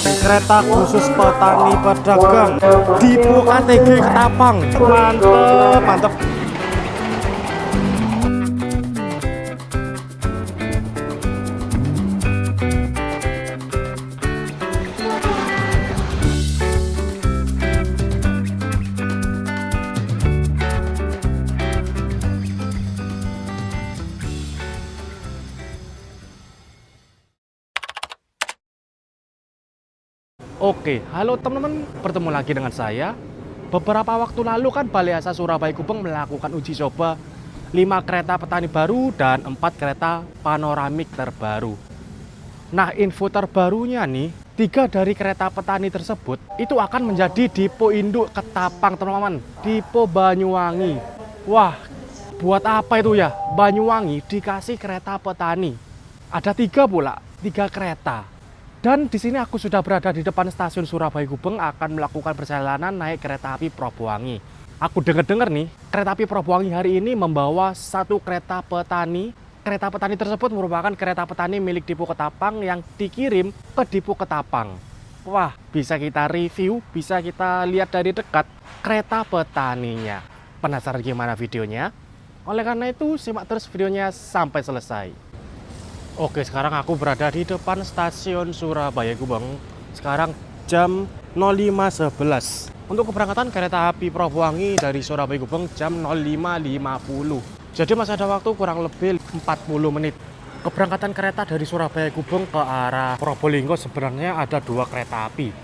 Kereta khusus petani pedagang Dipo KTG Ketapang. Mantep, mantep. Oke, halo teman-teman, bertemu lagi dengan saya. Beberapa waktu lalu kan Balai Asa Surabaya Gubeng melakukan uji coba 5 kereta petani baru dan 4 kereta panoramik terbaru. Nah, info terbarunya nih, 3 dari kereta petani tersebut itu akan menjadi Dipo Induk Ketapang, teman-teman. Dipo Banyuwangi. Wah, buat apa itu ya? Banyuwangi dikasih kereta petani. Ada 3 pula, 3 kereta. Dan di sini aku sudah berada di depan stasiun Surabaya Gubeng akan melakukan perjalanan naik kereta api Probowagi. Aku dengar-dengar nih, kereta api Probowagi hari ini membawa 1 kereta petani. Kereta petani tersebut merupakan kereta petani milik Dipo Ketapang yang dikirim ke Dipo Ketapang. Wah, bisa kita review, bisa kita lihat dari dekat kereta petaninya. Penasaran gimana videonya? Oleh karena itu, simak terus videonya sampai selesai. Oke, sekarang aku berada di depan stasiun Surabaya Gubeng. Sekarang jam 05.11. Untuk keberangkatan kereta api Probowagi dari Surabaya Gubeng jam 05.50. Jadi masih ada waktu kurang lebih 40 menit. Keberangkatan kereta dari Surabaya Gubeng ke arah Probolinggo sebenarnya ada 2 kereta api,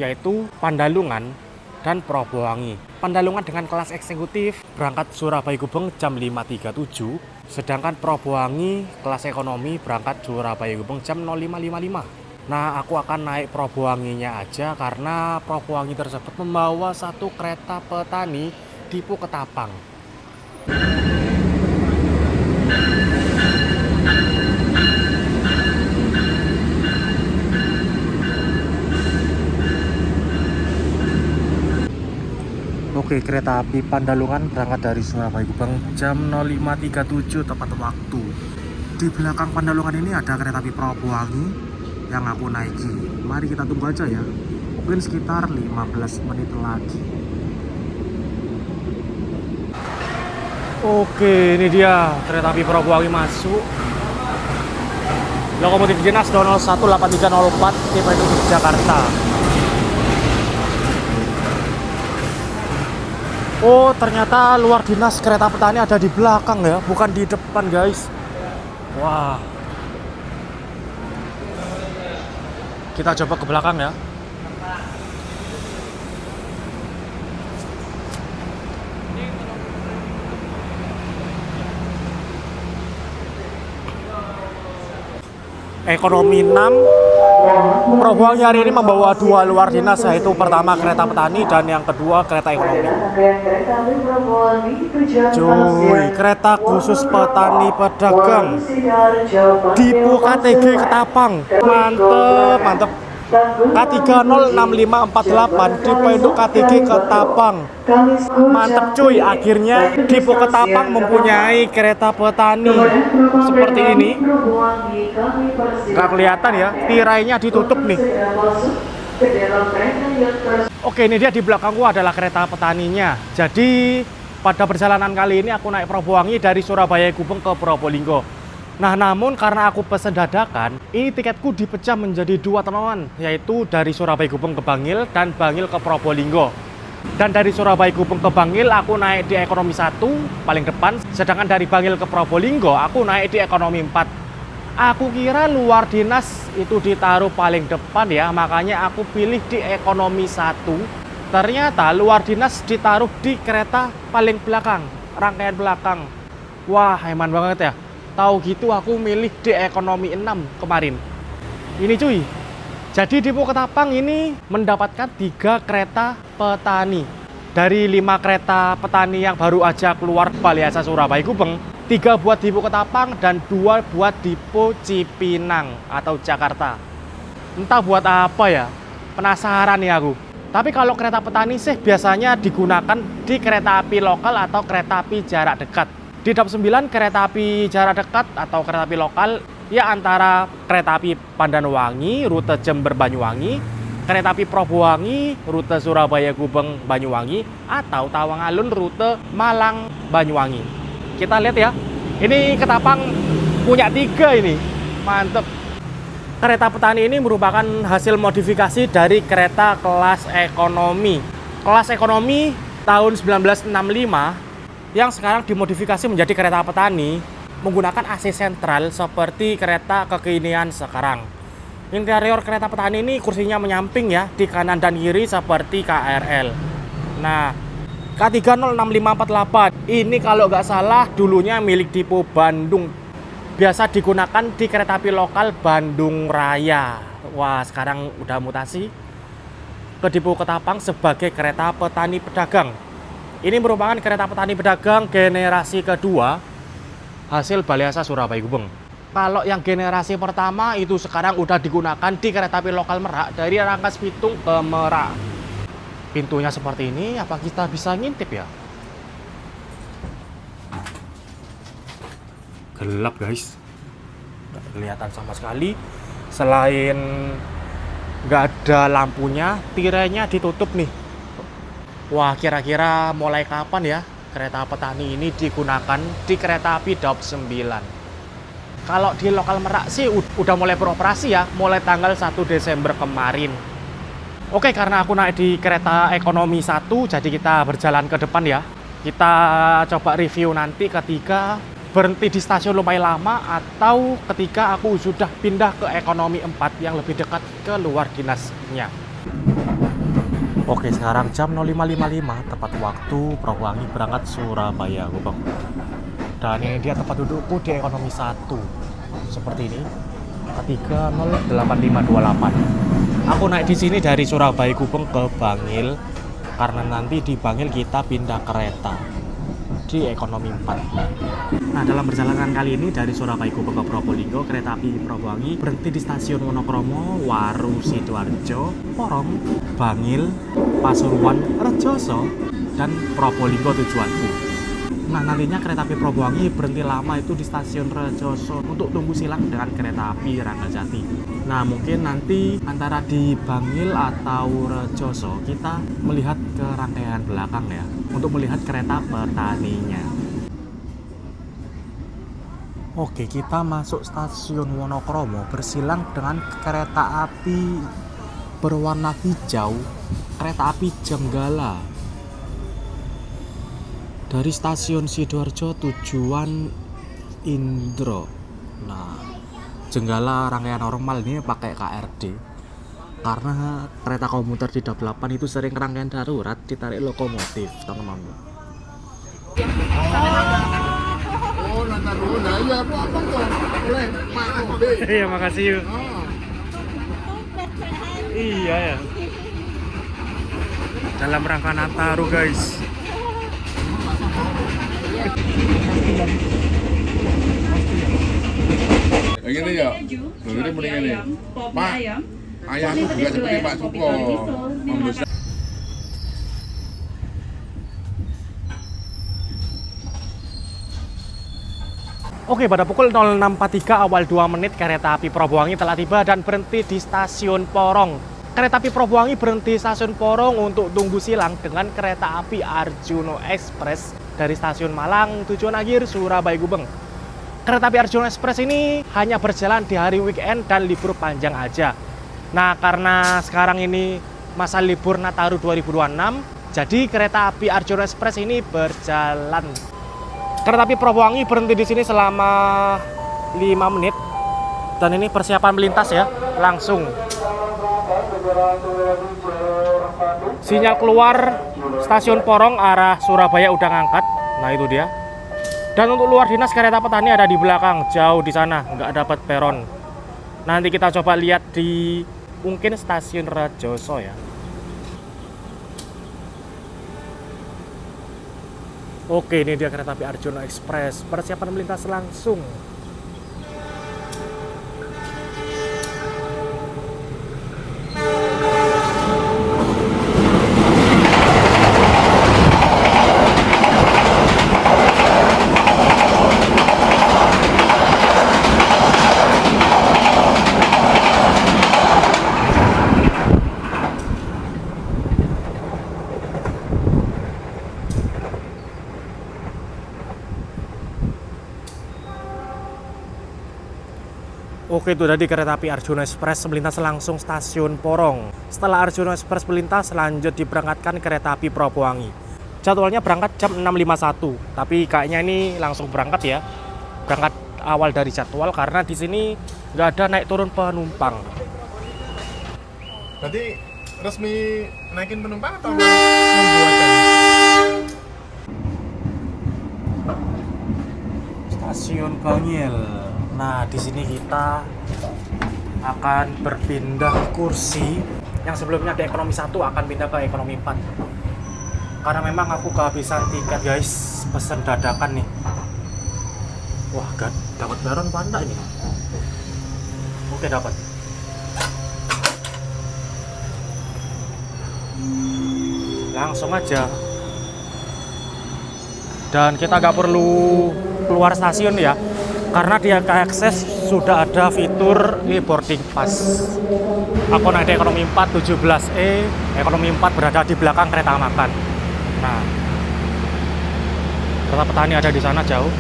yaitu Pandalungan dan Probowagi. Pandalungan dengan kelas eksekutif berangkat Surabaya Gubeng jam 5.37. Sedangkan Probowagi kelas ekonomi berangkat Surabaya Gubeng jam 05.55. Nah, aku akan naik Probowagi-nya aja karena Probowagi tersebut membawa 1 kereta petani Dipo Ketapang. Oke, kereta api Pandalungan berangkat dari Surabaya Gubeng jam 05.37 tepat waktu. Di belakang Pandalungan ini ada kereta api Probowagi yang aku naiki. Mari kita tunggu aja ya. Mungkin sekitar 15 menit lagi. Oke, ini dia kereta api Probowagi masuk. Lokomotif dinas 2018304 tipe induk Jakarta. Oh, ternyata luar dinas kereta petani ada di belakang ya, bukan di depan, guys. Wah. Kita coba ke belakang ya. Ekonomi 6. Probowagi hari ini membawa 2 luar dinas, yaitu pertama kereta petani dan yang kedua kereta ekonomi. Cuy, kereta khusus petani pedagang Dipo KTG Ketapang. Mantep, mantep. K306548 Dipo Induk KTG Ketapang. Mantep cuy, akhirnya Dipo Ketapang mempunyai kereta petani seperti ini. Gak kelihatan ya, tirainya ditutup nih. Oke, ini dia di belakangku adalah kereta petaninya. Jadi pada perjalanan kali ini aku naik Probowagi dari Surabaya Gubeng ke Probolinggo. Nah, namun karena aku pesen dadakan, ini tiketku dipecah menjadi 2, teman-teman, yaitu dari Surabaya Gubeng ke Bangil dan Bangil ke Probolinggo. Dan dari Surabaya Gubeng ke Bangil aku naik di ekonomi 1 paling depan, sedangkan dari Bangil ke Probolinggo aku naik di ekonomi 4. Aku kira luar dinas itu ditaruh paling depan ya, makanya aku pilih di ekonomi 1. Ternyata luar dinas ditaruh di kereta paling belakang, rangkaian belakang. Wah, hemat banget ya. Tahu gitu aku milih di ekonomi 6 kemarin. Ini cuy. Jadi Dipo Ketapang ini mendapatkan 3 kereta petani. Dari 5 kereta petani yang baru aja keluar Balai Asa Surabaya Gubeng, 3 buat Dipo Ketapang dan 2 buat Dipo Cipinang atau Jakarta. Entah buat apa ya. Penasaran nih aku. Tapi kalau kereta petani sih biasanya digunakan di kereta api lokal atau kereta api jarak dekat. Di DAP 9 kereta api jarak dekat atau kereta api lokal ya antara kereta api Pandanwangi, rute Jember Banyuwangi, kereta api Probowangi rute Surabaya Gubeng Banyuwangi atau Tawang Alun rute Malang Banyuwangi. Kita lihat ya. Ini Ketapang punya 3 ini. Mantep. Kereta petani ini merupakan hasil modifikasi dari kereta kelas ekonomi. Kelas ekonomi tahun 1965 yang sekarang dimodifikasi menjadi kereta petani menggunakan AC sentral seperti kereta kekinian sekarang. Interior kereta petani ini kursinya menyamping ya, di kanan dan kiri seperti KRL. Nah, K306548 ini kalau nggak salah dulunya milik Dipo Bandung. Biasa digunakan di kereta api lokal Bandung Raya. Wah, sekarang udah mutasi ke Dipo Ketapang sebagai kereta petani pedagang. Ini merupakan kereta petani pedagang generasi kedua hasil Balai Asa Surabaya Gubeng. Kalau yang generasi pertama itu sekarang udah digunakan di kereta api lokal Merak dari Rangkas Bitung ke Merak. Pintunya seperti ini, apa kita bisa ngintip ya? Gelap guys, nggak kelihatan sama sekali. Selain nggak ada lampunya, tirainya ditutup nih. Wah, kira-kira mulai kapan ya kereta petani ini digunakan di kereta api Daup 9? Kalau di lokal Merak sih udah mulai beroperasi ya, mulai tanggal 1 Desember kemarin. Oke, karena aku naik di kereta ekonomi 1, jadi kita berjalan ke depan ya. Kita coba review nanti ketika berhenti di stasiun lumayan lama atau ketika aku sudah pindah ke ekonomi 4 yang lebih dekat ke luar dinasnya. Oke, sekarang jam 05.55 tepat waktu Probowangi berangkat Surabaya Gubeng. Dan ini dia tempat dudukku di ekonomi 1 seperti ini, K308528. Aku naik di sini dari Surabaya Gubeng ke Bangil karena nanti di Bangil kita pindah kereta di ekonomi 4. Nah, dalam perjalanan kali ini dari Surabaya Gubeng ke Probolinggo, kereta api Probowangi berhenti di stasiun Wonokromo, Waru, Sidoarjo, Porong, Bangil, Pasuruan, Rejoso, dan Probolinggo tujuanku. Nah, nantinya kereta api Probowangi berhenti lama itu di stasiun Rejoso untuk tunggu silang dengan kereta api Ranggajati. Nah, mungkin nanti antara di Bangil atau Rejoso kita melihat ke rangkaian belakang ya, untuk melihat kereta petaninya. Oke, kita masuk stasiun Wonokromo bersilang dengan kereta api berwarna hijau, kereta api Jenggala. Dari stasiun Sidoarjo tujuan Indro. Nah, Jenggala rangkaian normal ini pakai KRD karena kereta komuter di Daup 8 itu sering rangkaian darurat ditarik lokomotif, teman-teman. Iya, makasih yuk. Iya ya. Dalam rangka Nataru guys. Yang ini ya, ini mending ini. Pak, ayahku juga seperti Pak Suko. Membesar. Oke, pada pukul 06.43 awal 2 menit kereta api Probowangi telah tiba dan berhenti di stasiun Porong. Kereta api Probowangi berhenti stasiun Porong untuk tunggu silang dengan kereta api Arjuno Express dari stasiun Malang tujuan akhir Surabaya Gubeng. Kereta api Arjuno Express ini hanya berjalan di hari weekend dan libur panjang aja. Nah, karena sekarang ini masa libur Nataru 2026, jadi kereta api Arjuno Express ini berjalan. Kereta api Probowangi berhenti di sini selama 5 menit. Dan ini persiapan melintas ya, langsung. Sinyal keluar stasiun Porong arah Surabaya udah ngangkat. Nah, itu dia. Dan untuk luar dinas kereta petani ada di belakang, jauh di sana, nggak dapat peron. Nanti kita coba lihat di mungkin stasiun Rejoso ya. Oke, ini dia kereta api Arjuno Express. Persiapan melintas langsung. Oke, itu tadi kereta api Arjuna Express melintas langsung stasiun Porong. Setelah Arjuna Express melintas, lanjut diberangkatkan kereta api Propowangi. Jadwalnya berangkat jam 6.51, tapi kayaknya ini langsung berangkat ya. Berangkat awal dari jadwal karena di sini nggak ada naik turun penumpang. Berarti resmi naikin penumpang atau nunggu aja? Stasiun Bangil. Nah, di sini kita akan berpindah kursi. Yang sebelumnya di ekonomi 1 akan pindah ke ekonomi 4. Karena memang aku kehabisan tiket, guys. Pesen dadakan nih. Wah, gak dapat baron panda ini. Oke, dapat. Langsung aja. Dan kita nggak perlu keluar stasiun ya, karena di akses sudah ada fitur e-boarding pass. Aku naik di ekonomi 4 17E, ekonomi 4 berada di belakang kereta makan. Nah, kereta petani ada di sana jauh.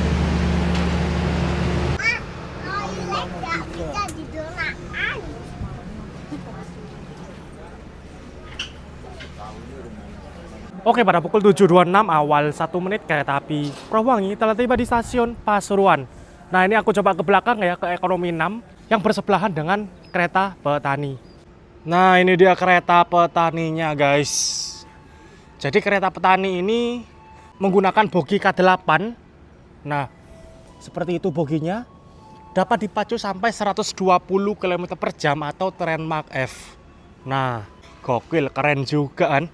Oke, pada pukul 7.26 awal 1 menit kereta api Propowangi telah tiba di stasiun Pasuruan. Nah, ini aku coba ke belakang ya, ke ekonomi 6 yang bersebelahan dengan kereta petani. Nah, ini dia kereta petaninya, guys. Jadi kereta petani ini menggunakan bogi K8. Nah, seperti itu boginya. Dapat dipacu sampai 120 km per jam atau tren Mach F. Nah, gokil, keren juga kan.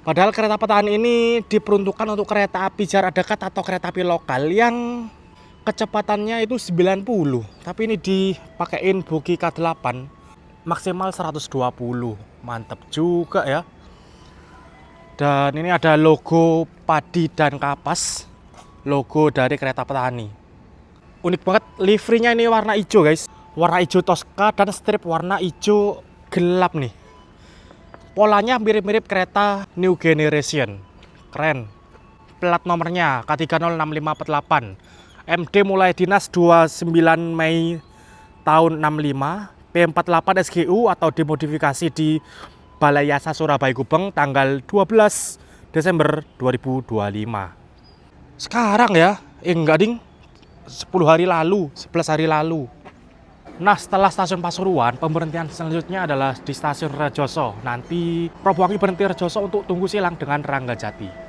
Padahal kereta petani ini diperuntukkan untuk kereta api jarak dekat atau kereta api lokal yang kecepatannya itu 90. Tapi ini dipakein bogi K8 maksimal 120. Mantep juga ya. Dan ini ada logo padi dan kapas, logo dari kereta petani. Unik banget, liverynya ini warna hijau, guys. Warna hijau Tosca dan strip warna hijau gelap nih. Polanya mirip-mirip kereta New Generation. Keren. Plat nomornya K306548. MD mulai dinas 29 Mei tahun 65. P48 SGU atau dimodifikasi di Balai Yasa Surabaya Gubeng tanggal 12 Desember 2025. Sekarang ya, enggak ding. 10 hari lalu, 11 hari lalu. Nah, setelah stasiun Pasuruan, pemberhentian selanjutnya adalah di stasiun Rejoso. Nanti Propowangi berhenti Rejoso untuk tunggu silang dengan Ranggajati.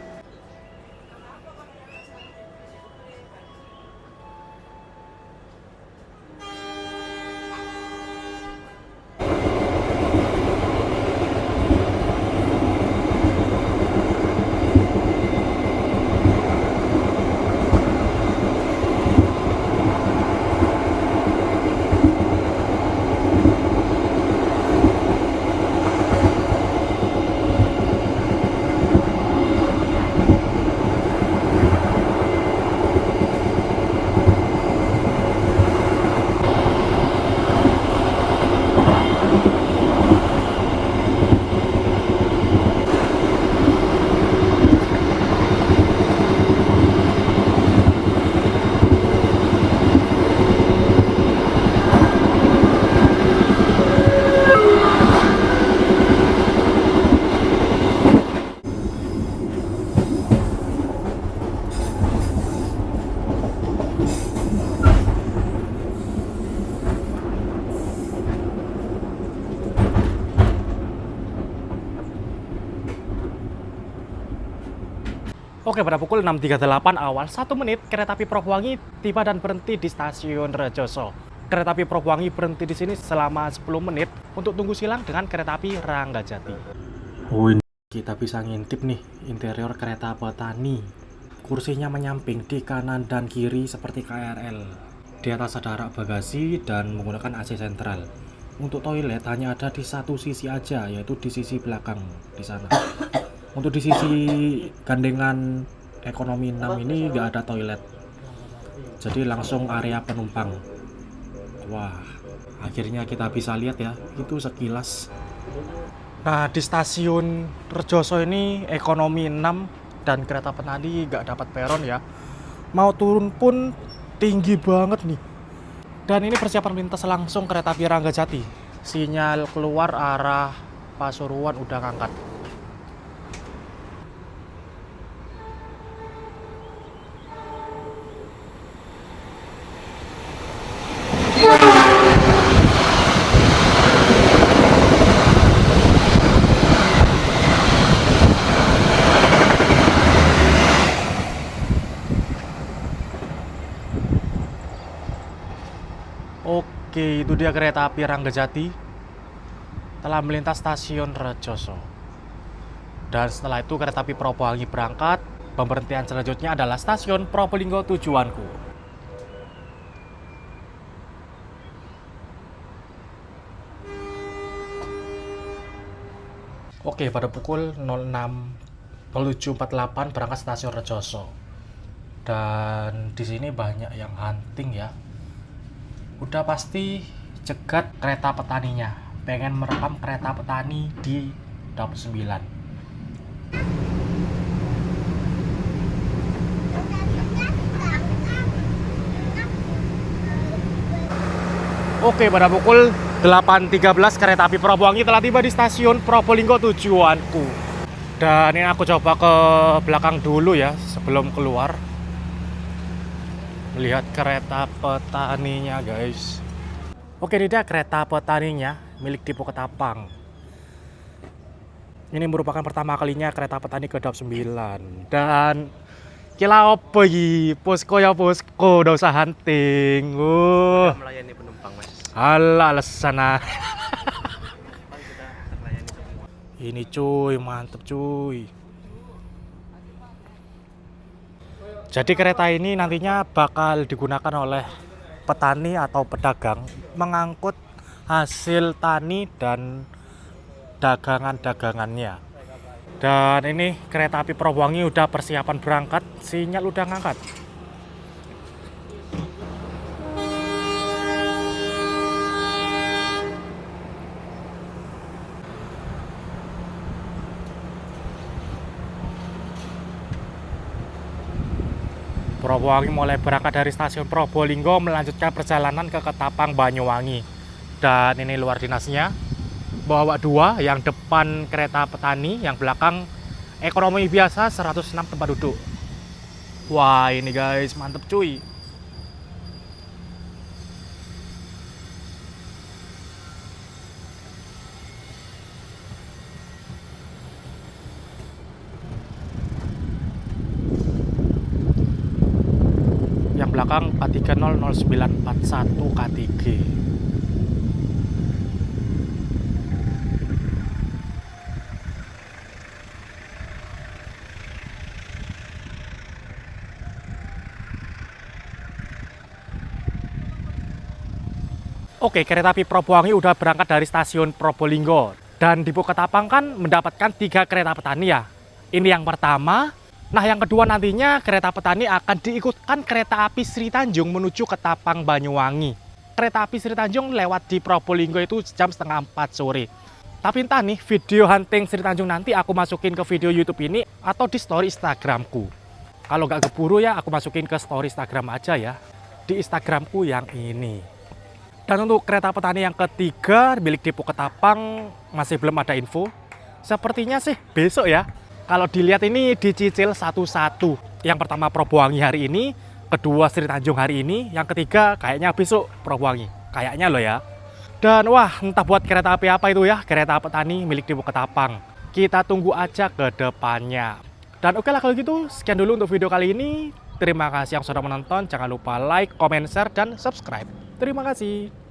Oke, pada pukul 6.38 awal 1 menit, kereta api Propowangi tiba dan berhenti di stasiun Rejoso. Kereta api Propowangi berhenti di sini selama 10 menit untuk tunggu silang dengan kereta api Ranggajati. Oh, ini kita bisa ngintip nih interior kereta petani. Kursinya menyamping di kanan dan kiri seperti KRL. Di atas ada rak bagasi dan menggunakan AC sentral. Untuk toilet hanya ada di satu sisi aja, yaitu di sisi belakang di sana. Untuk di sisi gandengan ekonomi 6 ini nggak ada toilet. Jadi langsung area penumpang. Wah, akhirnya kita bisa lihat ya, itu sekilas. Nah, di stasiun Rejoso ini ekonomi 6 dan kereta petani nggak dapat peron ya. Mau turun pun tinggi banget nih. Dan ini persiapan melintas langsung kereta api Ranggajati. Sinyal keluar arah Pasuruan udah ngangkat. Oke, itu dia kereta api Ranggajati telah melintas stasiun Rejoso. Dan setelah itu kereta api Propowangi berangkat. Pemberhentian selanjutnya adalah stasiun Probolinggo tujuanku. Oke, pada pukul 06.07.48 berangkat stasiun Rejoso. Dan di sini banyak yang hunting ya. Udah pasti cegat kereta petaninya, pengen merekam kereta petani di Daup 9. Oke, pada pukul 8.13 kereta api Propowangi telah tiba di stasiun Probolinggo tujuanku. Dan ini aku coba ke belakang dulu ya sebelum keluar. Lihat kereta petaninya guys. Oke, ini dia kereta petaninya milik Depo Ketapang. Ini merupakan pertama kalinya kereta petani ke Daup 9. Dan kila apa iki? Posko ya posko, udah usah hunting. Melayani penumpang, Mas. Alah alasan ah. Sudah terlayani semua. Ini cuy, mantep cuy. Jadi kereta ini nantinya bakal digunakan oleh petani atau pedagang mengangkut hasil tani dan dagangan-dagangannya. Dan ini kereta api Propowangi udah persiapan berangkat, sinyal udah ngangkat. Propowangi mulai berangkat dari stasiun Probolinggo melanjutkan perjalanan ke Ketapang, Banyuwangi. Dan ini luar dinasnya. Bawa dua, yang depan kereta petani, yang belakang ekonomi biasa 106 tempat duduk. Wah, ini guys, mantep cuy. Yang belakang K300941 K3. Oke, kereta api Propowangi udah berangkat dari stasiun Probolinggo. Dan Depo Ketapang kan mendapatkan 3 kereta petani ya. Ini yang pertama. Nah, yang kedua nantinya kereta petani akan diikutkan kereta api Sri Tanjung menuju Ketapang, Banyuwangi. Kereta api Sri Tanjung lewat di Probolinggo itu jam setengah 4 sore. Tapi entah nih, video hunting Sri Tanjung nanti aku masukin ke video YouTube ini atau di story Instagramku. Kalau nggak keburu ya, aku masukin ke story Instagram aja ya. Di Instagramku yang ini. Dan untuk kereta petani yang ketiga milik Depo Ketapang masih belum ada info. Sepertinya sih besok ya. Kalau dilihat ini dicicil satu-satu. Yang pertama Propowangi hari ini, kedua Sri Tanjung hari ini, yang ketiga kayaknya besok Propowangi. Kayaknya loh ya. Dan wah, entah buat kereta api apa itu ya, kereta petani milik Depo Ketapang. Kita tunggu aja ke depannya. Dan oke lah kalau gitu, sekian dulu untuk video kali ini. Terima kasih yang sudah menonton. Jangan lupa like, comment, share, dan subscribe. Terima kasih.